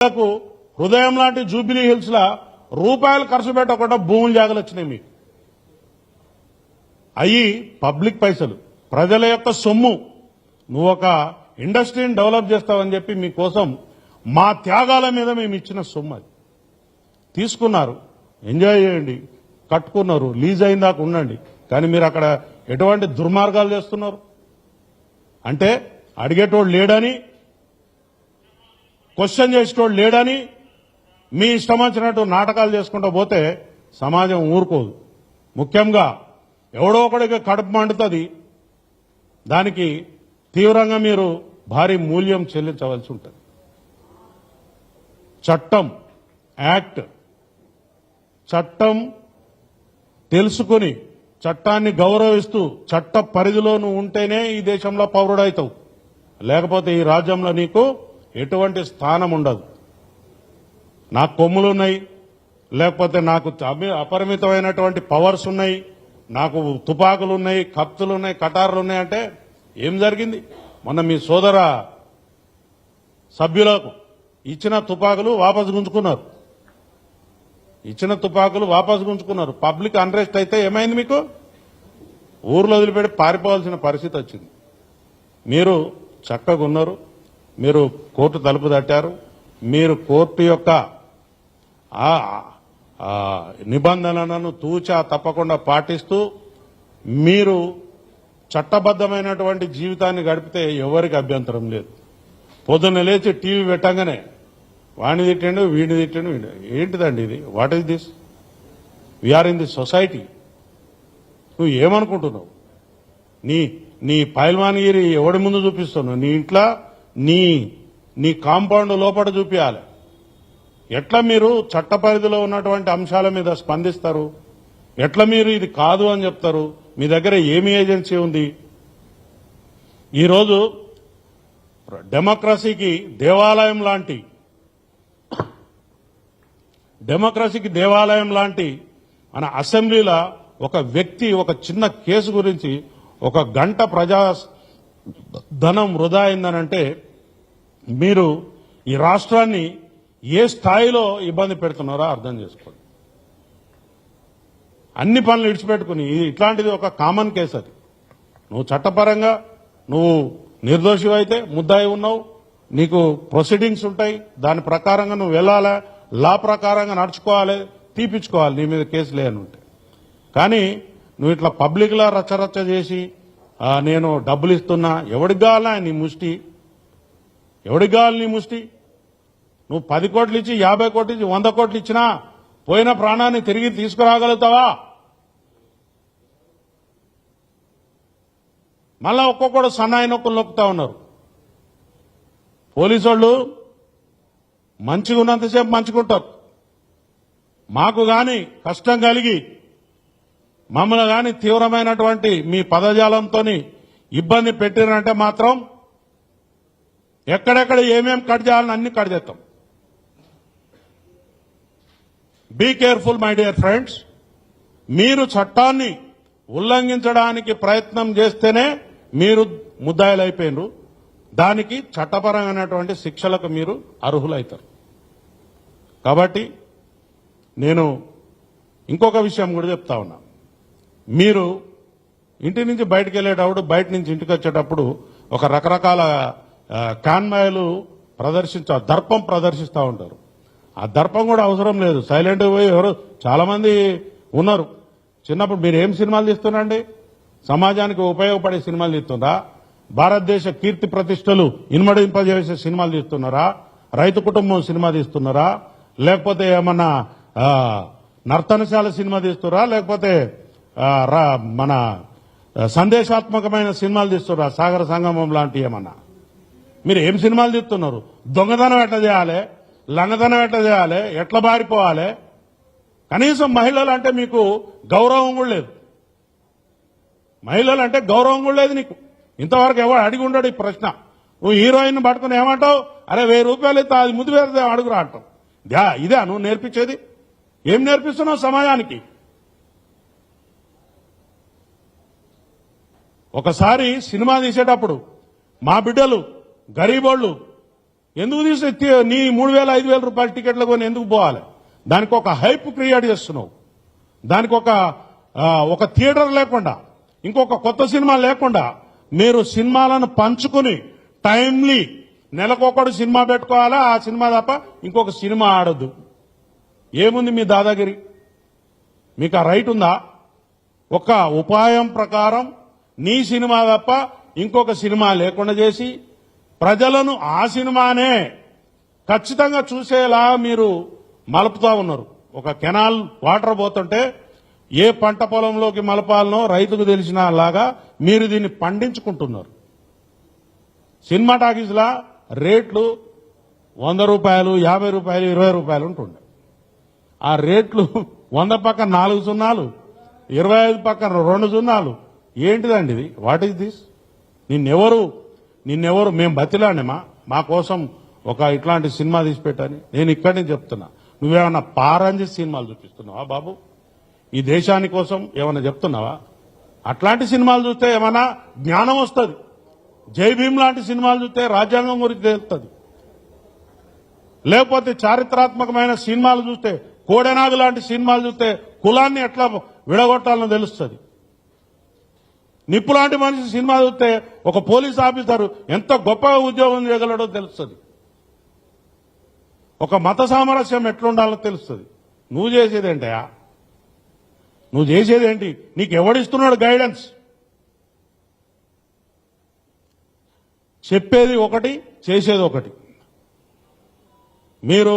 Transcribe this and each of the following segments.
హృదయం లాంటి jubilee hills లా రూపాయలు ఖర్చు పెట్టకుండా భూములు జాగలు వచ్చినాయి. మీకు అయ్యి పబ్లిక్ పైసలు, ప్రజల యొక్క సొమ్ము. నువ్వు ఒక ఇండస్ట్రీని డెవలప్ చేస్తావని చెప్పి మీకోసం మా త్యాగాల మీద మేము ఇచ్చిన సొమ్ము అది తీసుకున్నారు. ఎంజాయ్ చేయండి, కట్టుకున్నారు, లీజ్ అయిన దాకా ఉండండి. కానీ మీరు అక్కడ ఎటువంటి దుర్మార్గాలు చేస్తున్నారు అంటే అడిగేటోడు లేడని, క్వశ్చన్ చేసేటోడు లేడని మీ ఇష్టం వచ్చినట్టు నాటకాలు చేసుకుంటూ పోతే సమాజం ఊరుకోదు. ముఖ్యంగా ఎవడో ఒకడికి కడుపు మండుతుంది, దానికి తీవ్రంగా మీరు భారీ మూల్యం చెల్లించవలసి ఉంటుంది. చట్టం, యాక్ట్, చట్టం తెలుసుకుని చట్టాన్ని గౌరవిస్తూ చట్ట పరిధిలో నువ్వు ఉంటేనే ఈ దేశంలో పౌరుడవుతావు. లేకపోతే ఈ రాజ్యంలో నీకు ఎటువంటి స్థానం ఉండదు. నాకు కొమ్ములున్నాయి, లేకపోతే నాకు అపరిమితమైనటువంటి పవర్స్ ఉన్నాయి, నాకు తుపాకులు ఉన్నాయి, కత్తులు ఉన్నాయి, కటార్లు ఉన్నాయి అంటే ఏం జరిగింది? మొన్న మీ సోదర సభ్యులకు ఇచ్చిన తుపాకులు వాపసు గుంజుకున్నారు. పబ్లిక్ అన్రెస్ట్ అయితే ఏమైంది? మీకు ఊర్లో వదిలిపెట్టి పారిపోవాల్సిన పరిస్థితి వచ్చింది. మీరు చక్కగా ఉన్నారు, మీరు కోర్టు తలుపు తట్టారు, మీరు కోర్టు యొక్క నిబంధనలను తూచా తప్పకుండా పాటిస్తూ మీరు చట్టబద్దమైనటువంటి జీవితాన్ని గడిపితే ఎవరికి అభ్యంతరం లేదు. పొద్దున్న లేచి టీవీ పెట్టంగానే వాడిని తిట్టాడు, వీడిని తిట్టాడు. ఏంటిదండి ఇది? What is this? We are in this society. నువ్వు ఏమనుకుంటున్నావు? నీ పైల్వాన్గిరి ఎవడి ముందు చూపిస్తున్నావు? నీ ఇంట్లో నీ కాంపౌండ్ లోపల చూపించాలి. ఎట్లా మీరు చట్ట పరిధిలో ఉన్నటువంటి అంశాల మీద స్పందిస్తారు? ఎట్లా మీరు ఇది కాదు అని చెప్తారు? మీ దగ్గర ఏమి ఏజెన్సీ ఉంది? ఈరోజు డెమోక్రసీకి దేవాలయం లాంటి మన అసెంబ్లీలో ఒక వ్యక్తి ఒక చిన్న కేసు గురించి 1 గంట ప్రజా ధనం వృధా అయిందనంటే మీరు ఈ రాష్ట్రాన్ని ఏ స్థాయిలో ఇబ్బంది పెడుతున్నారో అర్థం చేసుకోండి. అన్ని పనులు విడిచిపెట్టుకుని ఇట్లాంటిది ఒక కామన్ కేసు. అది నువ్వు చట్టపరంగా నువ్వు నిర్దోషి అయితే ముద్దాయి ఉన్నావు, నీకు ప్రొసీడింగ్స్ ఉంటాయి, దాని ప్రకారంగా నువ్వు వెళ్ళాలా, లా ప్రకారంగా నడుచుకోవాలి, తీపించుకోవాలి నీ మీద కేసు లేని ఉంటే. కానీ నువ్వు ఇట్లా పబ్లిక్లా రచ్చరచ్చ చేసి నేను డబ్బులు ఇస్తున్నా, ఎవడికి కావాలా నీ ముష్టి? ఎవడికి కావాలి నీ ముష్టి? నువ్వు 10 కోట్లు ఇచ్చి 50 కోట్లు ఇచ్చి 100 కోట్లు ఇచ్చినా పోయిన ప్రాణాన్ని తిరిగి తీసుకురాగలుగుతావా? మళ్ళా ఒక్కొక్కడు సన్నాయి నొక్కులు నొక్కుతా ఉన్నారు. పోలీసు వాళ్ళు మంచిగా ఉన్నంతసేపు మంచుకుంటారు. మాకు గాని కష్టం కలిగి మమ్మల్ని గాని తీవ్రమైనటువంటి మీ పదజాలంతో ఇబ్బంది పెట్టినంటే మాత్రం ఎక్కడెక్కడ ఏమేం కట్ చేయాలని అన్ని కట్ చేస్తాం. Be careful my dear friends. మీరు చట్టాన్ని ఉల్లంఘించడానికి ప్రయత్నం చేస్తేనే మీరు ముద్దాయిలైపోయినరు. దానికి చట్టపరమైనటువంటి శిక్షలకు మీరు అర్హులవుతారు. కాబట్టి నేను ఇంకొక విషయం కూడా చెప్తా ఉన్నా. మీరు ఇంటి నుంచి బయటకు వెళ్ళేటప్పుడు, బయట నుంచి ఇంటికి వచ్చేటప్పుడు ఒక రకరకాల కాన్వాయ్లు దర్పం ప్రదర్శిస్తూ ఉంటారు. ఆ దర్పం కూడా అవసరం లేదు. సైలెంట్ పోయి ఎవరు చాలా మంది ఉన్నారు. చిన్నప్పుడు మీరు ఏం సినిమాలు తీస్తున్నారండి? సమాజానికి ఉపయోగపడే సినిమాలు తీస్తున్నారా? భారతదేశ కీర్తి ప్రతిష్టలు ఇనుమడింపజేసే సినిమాలు తీస్తున్నారా? రైతు కుటుంబం సినిమా తీస్తున్నారా? లేకపోతే ఏమన్నా నర్తనశాల సినిమా తీస్తున్నారా? లేకపోతే మన సందేశాత్మకమైన సినిమాలు తీస్తున్నారా? సాగర సంగమం లాంటి ఏమన్నా? మీరు ఏం సినిమాలు తీస్తున్నారు? దొంగతనం ఎట్లా చేయాలి, లంగతనం ఎట్లా చేయాలి, ఎట్లా బారిపోవాలి? కనీసం మహిళలు అంటే మీకు గౌరవం కూడా లేదు. మహిళలు అంటే గౌరవం కూడా లేదు నీకు. ఇంతవరకు ఎవరు అడిగి ఉండడు ఈ ప్రశ్న. నువ్వు హీరోయిన్ పట్టుకుని ఏమంటావు? అరే 1000 రూపాయలు ఇస్తా, అది ముద్దు వేరే అడుగురా అంటావు. ఇదే నువ్వు నేర్పించేది? ఏం నేర్పిస్తున్నావు సమాజానికి? ఒకసారి సినిమా తీసేటప్పుడు మా బిడ్డలు గరీబోళ్ళు ఎందుకు తీసి నీ 3,000 5,000 రూపాయల టికెట్లు కొని ఎందుకు పోవాలి? దానికి ఒక హైప్ క్రియేట్ చేస్తున్నావు. దానికి ఒక థియేటర్ లేకుండా, ఇంకొక కొత్త సినిమా లేకుండా మీరు సినిమాలను పంచుకుని టైమ్లీ నెలకొకడు సినిమా పెట్టుకోవాలా. ఆ సినిమా తప్ప ఇంకొక సినిమా ఆడొద్దు. ఏముంది మీ దాదాగిరి? మీకు ఆ రైట్ ఉందా? ఒక ఉపాయం ప్రకారం నీ సినిమా తప్ప ఇంకొక సినిమా లేకుండా చేసి ప్రజలను ఆ సినిమానే ఖచ్చితంగా చూసేలా మీరు మలుపుతా ఉన్నారు. ఒక కెనాల్ వాటర్ పోతుంటే ఏ పంట పొలంలోకి మలపాలనో రైతుకు తెలిసిన లాగా మీరు దీన్ని పండించుకుంటున్నారు. సినిమా టాకీస్లా రేట్లు 100 రూపాయలు, 50 రూపాయలు, 20 రూపాయలు ఉంటుండే. ఆ రేట్లు 100 పక్కన 4 సున్నాలు, 25 పక్కన 2 సున్నాలు. ఏంటిదండి ఇది? What is this? నిన్నెవరు మేము బతిలాండేమా మా కోసం ఒక ఇట్లాంటి సినిమా తీసి పెట్టని? నేను ఇక్కడి నుంచి చెప్తున్నా, నువ్వేమన్నా పారంజి సినిమాలు చూపిస్తున్నావా బాబు? ఈ దేశాని కోసం ఏమన్నా చెప్తున్నావా? అట్లాంటి సినిమాలు చూస్తే ఏమన్నా జ్ఞానం వస్తుంది. జై భీమ్ లాంటి సినిమాలు చూస్తే రాజ్యాంగం గురించి తెలుస్తుంది. లేకపోతే చారిత్రాత్మకమైన సినిమాలు చూస్తే, కోడెనాగు లాంటి సినిమాలు చూస్తే కులాన్ని ఎట్లా విడగొట్టాలని తెలుస్తుంది. నిప్పు లాంటి మనిషి సినిమా చూస్తే ఒక పోలీస్ ఆఫీసర్ ఎంత గొప్పగా ఉద్యోగం చేయగలడో తెలుస్తుంది. ఒక మత సామరస్యం ఎట్లుండాలో తెలుస్తుంది. నువ్వు చేసేదేంటయా? నువ్వు చేసేదేంటి? నీకు ఎవడిస్తున్నాడు గైడెన్స్? చెప్పేది ఒకటి, చేసేది ఒకటి. మీరు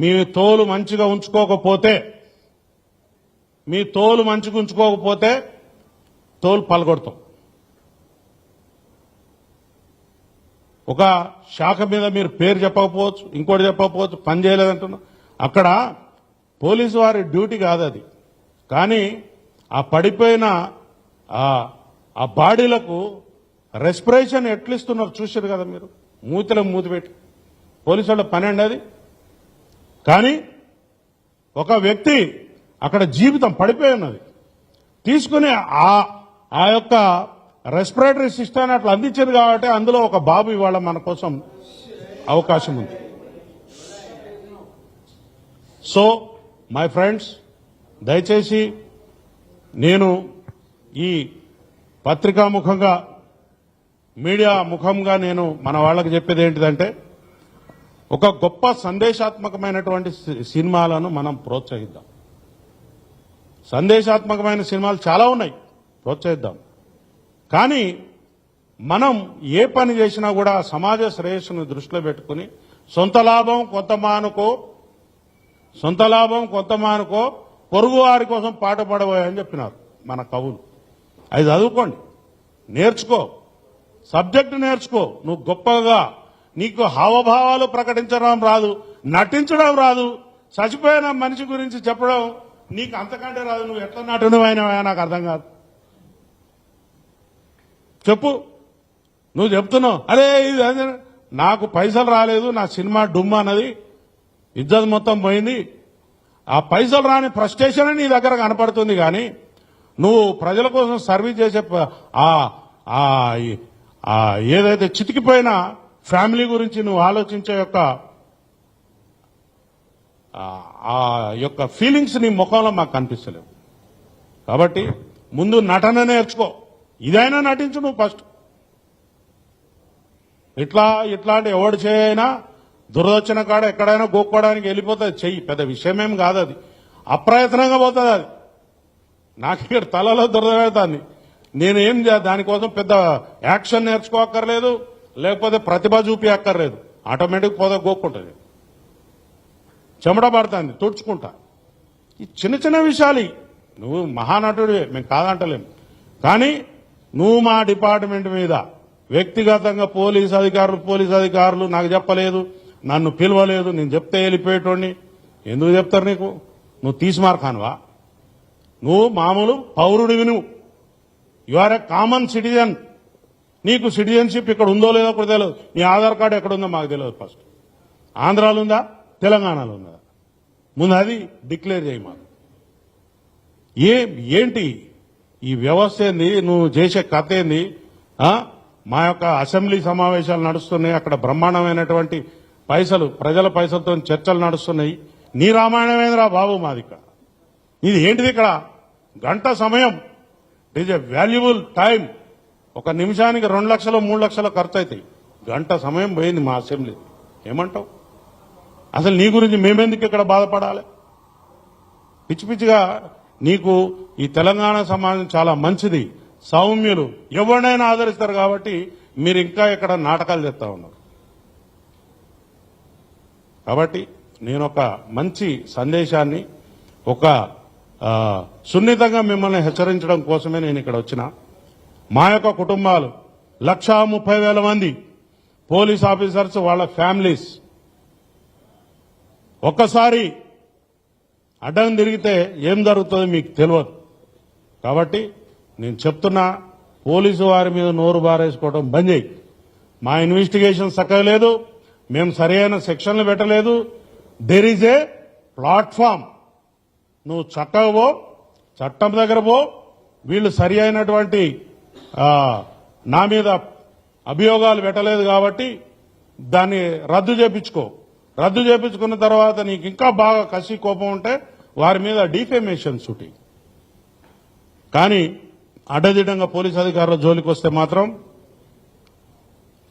మీ తోలు మంచిగా ఉంచుకోకపోతే తోలు పలగొడతాం. ఒక శాఖ మీద మీరు పేరు చెప్పకపోవచ్చు, ఇంకోటి చెప్పకపోవచ్చు, పని చేయలేదంటున్నా. అక్కడ పోలీసు వారి డ్యూటీ కాదు అది. కానీ ఆ పడిపోయిన ఆ బాడీలకు రెస్పిరేషన్ ఎట్లిస్తున్నారు చూశారు కదా మీరు. మూతి పెట్టి పోలీసు వాళ్ళ పని అండి అది. కానీ ఒక వ్యక్తి అక్కడ జీవితం పడిపోయి ఉన్నది, తీసుకుని ఆ యొక్క రెస్పిరేటరీ సిస్టమ్ అట్లా అందించారు. కాబట్టి అందులో ఒక బాబు ఇవాళ మన కోసం అవకాశం ఉంది. సో మై ఫ్రెండ్స్, దయచేసి నేను ఈ పత్రికా ముఖంగా, మీడియా ముఖంగా నేను మన వాళ్ళకి చెప్పేది ఏంటిదంటే, ఒక గొప్ప సందేశాత్మకమైనటువంటి సినిమాలను మనం ప్రోత్సహిద్దాం. సందేశాత్మకమైన సినిమాలు చాలా ఉన్నాయి, ప్రోత్సహిద్దాం. కానీ మనం ఏ పని చేసినా కూడా సమాజ శ్రేయస్సును దృష్టిలో పెట్టుకుని సొంత లాభం కొంత మానుకో పొరుగు వారి కోసం పాట పడబోయని చెప్పినారు మన కవులు. అది చదువుకోండి, నేర్చుకో, సబ్జెక్టు నేర్చుకో. నువ్వు గొప్పగా, నీకు హావభావాలు ప్రకటించడం రాదు, నటించడం రాదు, చచ్చిపోయిన మనిషి గురించి చెప్పడం నీకు అంతకంటే రాదు. నువ్వు ఎట్లా నటునివైనవా నాకు అర్థం కాదు. చెప్పు. నువ్వు చెప్తున్నావు అరే ఇది నాకు పైసలు రాలేదు, నా సినిమా డుమ్ అన్నది, ఇజ్జత్ మొత్తం పోయింది. ఆ పైసలు రాని ఫ్రస్ట్రేషన్ నీ దగ్గర కనపడుతుంది. కానీ నువ్వు ప్రజల కోసం సర్వీస్ చేసే ఏదైతే చితికిపోయిన ఫ్యామిలీ గురించి నువ్వు ఆలోచించే యొక్క ఫీలింగ్స్ నీ ముఖంలో మాకు కనిపిస్తలేవు. కాబట్టి ముందు నటన నేర్చుకో. ఇదైనా నటించు నువ్వు ఫస్ట్. ఇట్లాంటి ఎవడు చేయైనా దురదొచ్చిన కాడ ఎక్కడైనా గోక్కోవడానికి వెళ్ళిపోతుంది. చెయ్యి, పెద్ద విషయమేం కాదు అది. అప్రయత్నంగా పోతుంది అది. నాకు ఇక్కడ తలలో దురద పెడుతుంది. నేనేం దానికోసం పెద్ద యాక్షన్ నేర్చుకోక్కర్లేదు, లేకపోతే ప్రతిభ చూపి అక్కర్లేదు. ఆటోమేటిక్ పోతే గోక్కుంటుంది, చెమట పడుతుంది, తుడుచుకుంటా. ఈ చిన్న చిన్న విషయాలు. నువ్వు మహానటుడివే, మేము కాదంటలేము. కానీ నువ్వు మా డిపార్ట్మెంట్ మీద వ్యక్తిగతంగా పోలీస్ అధికారులు నాకు చెప్పలేదు, నన్ను పిలవలేదు, నేను చెప్తే వెళ్ళిపోయేటోడిని. ఎందుకు చెప్తారు నీకు? నువ్వు తీసిమార్కానువా? నువ్వు మామూలు పౌరుడివి. నువ్వు you are a common citizen. నీకు సిటిజన్షిప్ ఇక్కడ ఉందో లేదో కూడా తెలియదు. నీ ఆధార్ కార్డు ఎక్కడుందో మాకు తెలియదు. ఫస్ట్ ఆంధ్రాలో ఉందా, తెలంగాణలో ఉందా? ముందు అది డిక్లేర్ చేయి మాకు. ఏంటి ఈ వ్యవస్థ ఏంది? నువ్వు చేసే కథ ఏంది? మా యొక్క అసెంబ్లీ సమావేశాలు నడుస్తున్నాయి, అక్కడ బ్రహ్మాండమైనటువంటి పైసలు ప్రజల పైసలతో చర్చలు నడుస్తున్నాయి. నీ రామాయణమేంద్రా బాబు మాదిక. ఇది ఏంటిది ఇక్కడ గంట సమయం. It is a valuable time. ఒక నిమిషానికి 2 లక్షలు 3 లక్షలు ఖర్చు అవుతాయి. గంట సమయం పోయింది మా అసెంబ్లీ. ఏమంటావు? అసలు నీ గురించి మేమెందుకు ఇక్కడ బాధపడాలి? పిచ్చి పిచ్చిగా నీకు ఈ తెలంగాణ సమాజం చాలా మంచిది, సౌమ్యులు, ఎవరినైనా ఆదరిస్తారు కాబట్టి మీరు ఇంకా ఇక్కడ నాటకాలు చేస్తా ఉన్నారు. కాబట్టి నేను ఒక మంచి సందేశాన్ని, ఒక సున్నితంగా మిమ్మల్ని హెచ్చరించడం కోసమే నేను ఇక్కడ వచ్చిన. మా యొక్క కుటుంబాలు 1,30,000 మంది పోలీస్ ఆఫీసర్స్, వాళ్ళ ఫ్యామిలీస్ ఒక్కసారి అడ్డం తిరిగితే ఏం జరుగుతుందో మీకు తెలియదు. కాబట్టి నేను చెప్తున్నా, పోలీసు వారి మీద నోరు బారేసుకోవడం బంద్ చేయి. మా ఇన్వెస్టిగేషన్ సక్కలేదు, మేము సరైన సెక్షన్లు పెట్టలేదు. There is a platform. నువ్వు చక్కగా పో, చట్టం దగ్గర పో. వీళ్ళు సరి అయినటువంటి నా మీద అభియోగాలు పెట్టలేదు కాబట్టి దాన్ని రద్దు చేపించుకో. రద్దు చేపించుకున్న తర్వాత నీకు ఇంకా బాగా కసి కోపం ఉంటే వారి మీద డిఫేమేషన్ సూటి. కానీ అడ్డదిడ్డంగా పోలీస్ అధికారుల జోలికి వస్తే మాత్రం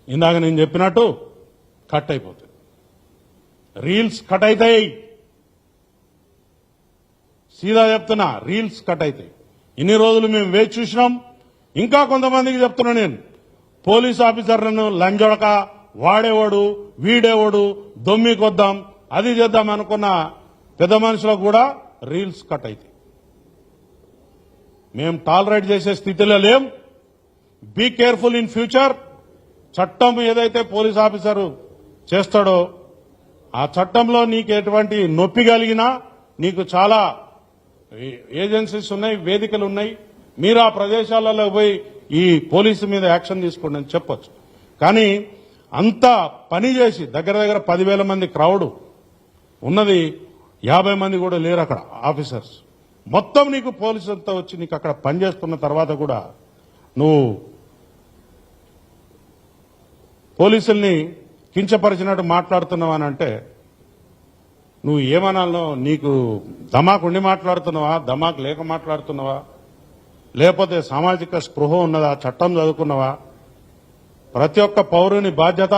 ఇందాక నేను చెప్పినట్టు కట్ అయిపోతుంది. రీల్స్ కట్ అవుతాయి. సీదా చెప్తున్నా, రీల్స్ కట్ అవుతాయి. ఇన్ని రోజులు మేము వేచి చూసినాం. ఇంకా కొంతమందికి చెప్తున్నా నేను, పోలీస్ ఆఫీసర్లను లంజొడక, వాడేవాడు వీడేవాడు, దొమ్మికొద్దాం, అది చేద్దాం అనుకున్న పెద్ద మనుషులకు కూడా రీల్స్ కట్ అవుతాయి. మేము టాలరేట్ చేసే స్థితిలో లేం. Be careful in future. చట్టం ఏదైతే పోలీస్ ఆఫీసరు చేస్తాడో ఆ చట్టంలో నీకు ఎటువంటి నొప్పి కలిగినా, నీకు చాలా ఏజెన్సీస్ ఉన్నాయి, వేదికలు ఉన్నాయి, మీరు ఆ ప్రదేశాలలో పోయి ఈ పోలీసు మీద యాక్షన్ తీసుకోండి అని చెప్పొచ్చు. కానీ అంత పని చేసి దగ్గర దగ్గర 10,000 మంది క్రౌడ్ ఉన్నది, 50 మంది కూడా లేరు అక్కడ ఆఫీసర్స్. మొత్తం నీకు పోలీసు అంతా వచ్చి నీకు అక్కడ పనిచేస్తున్న తర్వాత కూడా నువ్వు పోలీసుల్ని కించపరిచినట్టు మాట్లాడుతున్నావా అని అంటే నువ్వు ఏమనాలో? నీకు ధమాకు ఉండి మాట్లాడుతున్నావా, ధమాకు లేక మాట్లాడుతున్నావా, లేకపోతే సామాజిక స్పృహ ఉన్నదా, చట్టం చదువుకున్నావా? ప్రతి ఒక్క పౌరుని బాధ్యత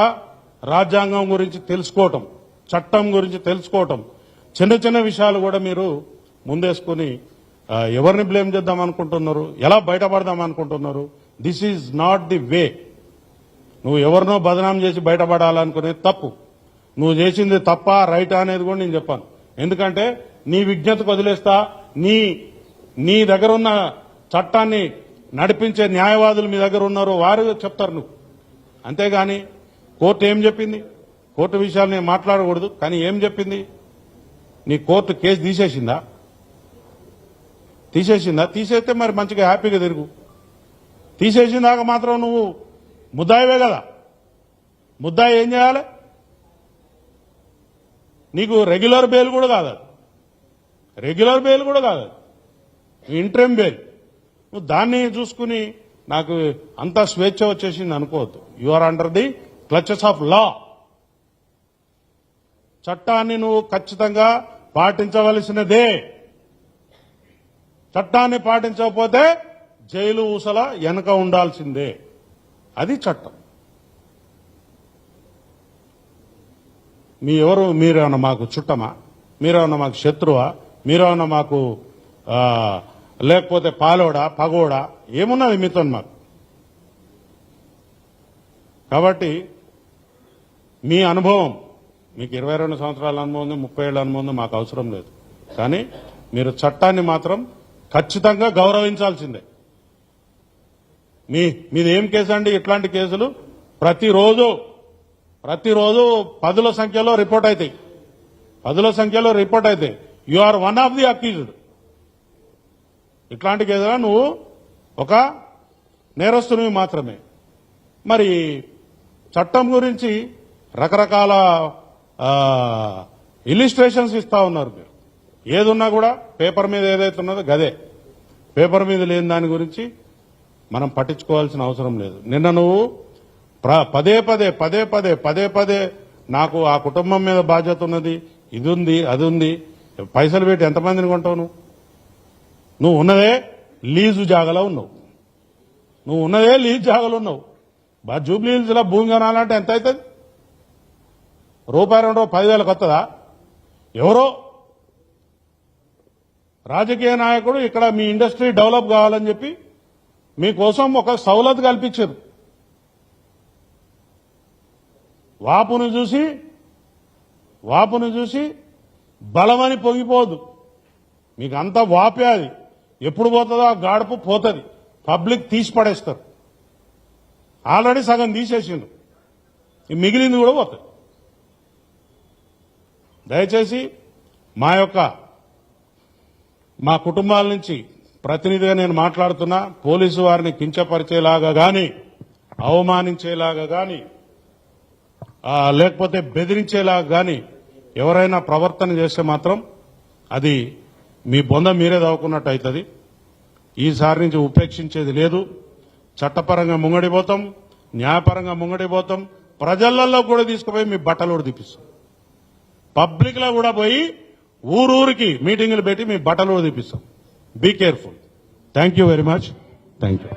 రాజ్యాంగం గురించి తెలుసుకోవటం, చట్టం గురించి తెలుసుకోవటం. చిన్న చిన్న విషయాలు కూడా మీరు ముందేసుకుని ఎవరిని బ్లేమ్ చేద్దాం అనుకుంటున్నారు, ఎలా బయటపడదాం అనుకుంటున్నారు? This is not the way. నువ్వు ఎవరినో బదనాం చేసి బయటపడాలనుకునేది తప్పు. నువ్వు చేసింది తప్ప రైటా అనేది కూడా నేను చెప్పాను. ఎందుకంటే నీ విజ్ఞతకు వదిలేస్తా. నీ దగ్గర ఉన్న చట్టాన్ని నడిపించే న్యాయవాదులు మీ దగ్గర ఉన్నారు, వారు చెప్తారు నువ్వు. అంతేగాని కోర్టు ఏం చెప్పింది? కోర్టు విషయాలు నేను మాట్లాడకూడదు, కానీ ఏం చెప్పింది? నీ కోర్టు కేసు తీసేసిందా? తీసేస్తే మరి మంచిగా హ్యాపీగా తిరుగు. తీసేసిందాక మాత్రం నువ్వు ముద్దాయివే కదా. ముద్దాయి ఏం చేయాలి? నీకు రెగ్యులర్ బెయిల్ కూడా కాదు, ఇంట్రీమ్ బెయిల్. నువ్వు దాన్ని చూసుకుని నాకు అంతా స్వేచ్ఛ వచ్చేసింది అనుకోవద్దు. You are under the clutches of law. చట్టాన్ని నువ్వు ఖచ్చితంగా పాటించవలసినదే. చట్టాన్ని పాటించకపోతే జైలు ఊసల వెనక ఉండాల్సిందే. అది చట్టం. మీరేమన్నా మాకు చుట్టమా? మీరేమన్నా మాకు శత్రువా? మీరేమన్నా మాకు లేకపోతే పాలోడా పగోడా? ఏమున్నది మీతో మాకు? కాబట్టి మీ అనుభవం, మీకు 22 సంవత్సరాల అనుభవం ఉంది, 30 ఏళ్ల అనుభవం ఉంది, మాకు అవసరం లేదు. కానీ మీరు చట్టాన్ని మాత్రం ఖచ్చితంగా గౌరవించాల్సిందే. మీది ఏం కేసు అండి? ఇట్లాంటి కేసులు ప్రతిరోజు 10ల సంఖ్యలో రిపోర్ట్ అవుతాయి. You are one of the accused. ఇట్లాంటి కేసులో నువ్వు ఒక నేరస్తునివి మాత్రమే. మరి చట్టం గురించి రకరకాల ఇలిస్ట్రేషన్స్ ఇస్తా ఉన్నారు మీరు. ఏదున్నా కూడా పేపర్ మీద ఏదైతే ఉన్నదో గదే. పేపర్ మీద లేని దాని గురించి మనం పట్టించుకోవాల్సిన అవసరం లేదు. నిన్న నువ్వు పదే పదే నాకు ఆ కుటుంబం మీద బాధ్యత ఉన్నది, ఇది ఉంది, అది ఉంది. పైసలు పెట్టి ఎంతమందిని కొంటావు నువ్వు ఉన్నదే లీజు జాగలో ఉన్నావు. నువ్వు ఉన్నదే లీజు జాగలో ఉన్నావు. జూబ్లీ హిల్స్ లో భూమి కొనాలంటే ఎంత అవుతుంది? రూపాయి 2 10,000 వస్తుందా? ఎవరో రాజకీయ నాయకుడు ఇక్కడ మీ ఇండస్ట్రీ డెవలప్ కావాలని చెప్పి మీకోసం ఒక సౌలత్ కల్పించారు. వాపును చూసి బలమని పొంగిపోదు. మీకు అంత వాపే అది. ఎప్పుడు పోతుందో ఆ గాడుపు పోతుంది. పబ్లిక్ తీసి పడేస్తారు. ఆల్రెడీ సగం తీసేసిండు, మిగిలింది కూడా పోతుంది. దయచేసి మా కుటుంబాల నుంచి ప్రతినిధిగా నేను మాట్లాడుతున్నా. పోలీసు వారిని కించపరిచేలాగా గాని, అవమానించేలాగా గాని, లేకపోతే బెదిరించేలాగా గాని ఎవరైనా ప్రవర్తన చేస్తే మాత్రం అది మీ బొంద మీరే దావుకున్నట్టు అవుతుంది. ఈసారి నుంచి ఉపేక్షించేది లేదు. చట్టపరంగా ముంగడిపోతాం, న్యాయపరంగా ముంగడిపోతాం. ప్రజలలో కూడా తీసుకుపోయి మీ బట్టలు కూడా తీపిస్తాం. పబ్లిక్ లో కూడా పోయి ఊరూరికి మీటింగులు పెట్టి మీ బట్టలు కూడా తీపిస్తాం. Be careful. Thank you very much. Thank you.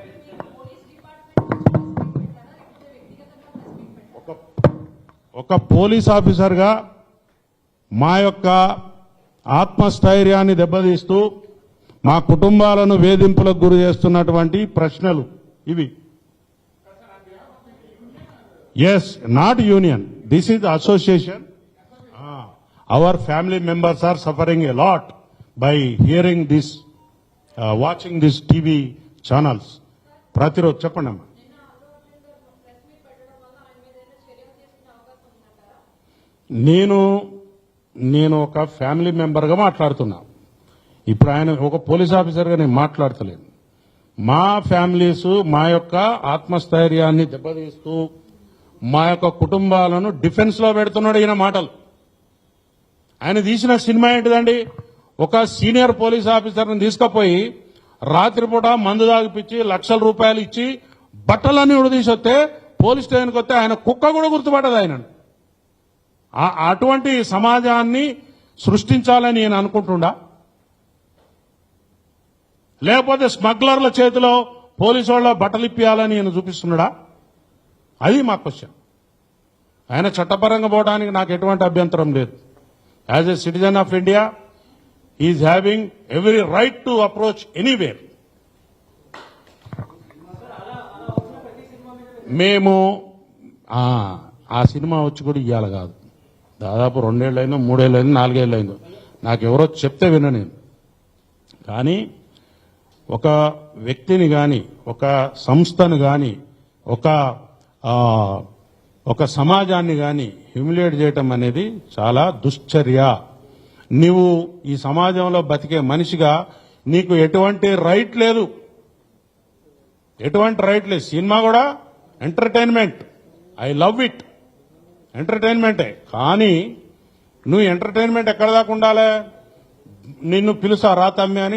ఒక పోలీస్ ఆఫీసర్గా మా యొక్క ఆత్మస్థైర్యాన్ని దెబ్బతీస్తూ మా కుటుంబాలను వేధింపులకు గురి చేస్తున్నటువంటి ప్రశ్నలు ఇవి. Yes, not union, this is association. Our family members are suffering a lot by hearing this, watching this TV channels. ప్రతిరోజు చెప్పండి అమ్మా. నేను ఒక ఫ్యామిలీ మెంబర్గా మాట్లాడుతున్నా. ఇప్పుడు ఆయన ఒక పోలీస్ ఆఫీసర్గా నేను మాట్లాడతలేను. మా ఫ్యామిలీస్ మా యొక్క ఆత్మస్థైర్యాన్ని దెబ్బతీస్తూ మా యొక్క కుటుంబాలను డిఫెన్స్ లో పెడుతున్నాడు ఈయన మాటలు. ఆయన తీసిన సినిమా ఏంటిదండి? ఒక సీనియర్ పోలీస్ ఆఫీసర్ని తీసుకుపోయి రాత్రిపూట మందు తాగిపించి లక్షల రూపాయలు ఇచ్చి బట్టలన్నీ ఉడదీసి వస్తే పోలీస్ స్టేషన్కి వస్తే ఆయన కుక్క కూడా గుర్తుపట్టదు ఆయన. అటువంటి సమాజాన్ని సృష్టించాలని నేను అనుకుంటుండా, లేకపోతే స్మగ్లర్ల చేతిలో పోలీసు వాళ్ళ బట్టలు ఇప్పియాలని నేను చూపిస్తున్నాడా? అది మా క్వశ్చన్. ఆయన చట్టపరంగా పోవడానికి నాకు ఎటువంటి అభ్యంతరం లేదు. As a citizen of India is having every right to approach anywhere. మేము ఆ సినిమా వచ్చి కూడా ఇయ్యాలి కాదు, దాదాపు 2 ఏళ్ళైందో 3 ఏళ్ళైందో 4 ఏళ్ళైందో నాకు ఎవరో చెప్తే విన నేను. కానీ ఒక వ్యక్తిని గాని, ఒక సంస్థను గాని, ఒక సమాజాన్ని గాని హ్యూమిలియేట్ చేయటం అనేది చాలా దుశ్చర్య. నీవు ఈ సమాజంలో బతికే మనిషిగా నీకు ఎటువంటి రైట్ లేదు, ఎటువంటి రైట్ లేదు. సినిమా కూడా ఎంటర్టైన్మెంట్, ఐ లవ్ ఇట్, ఎంటర్టైన్మెంటే. కానీ నువ్వు ఎంటర్టైన్మెంట్ ఎక్కడ దాకా ఉండాలి? నిన్ను పిలుసా రా తమ్మి అని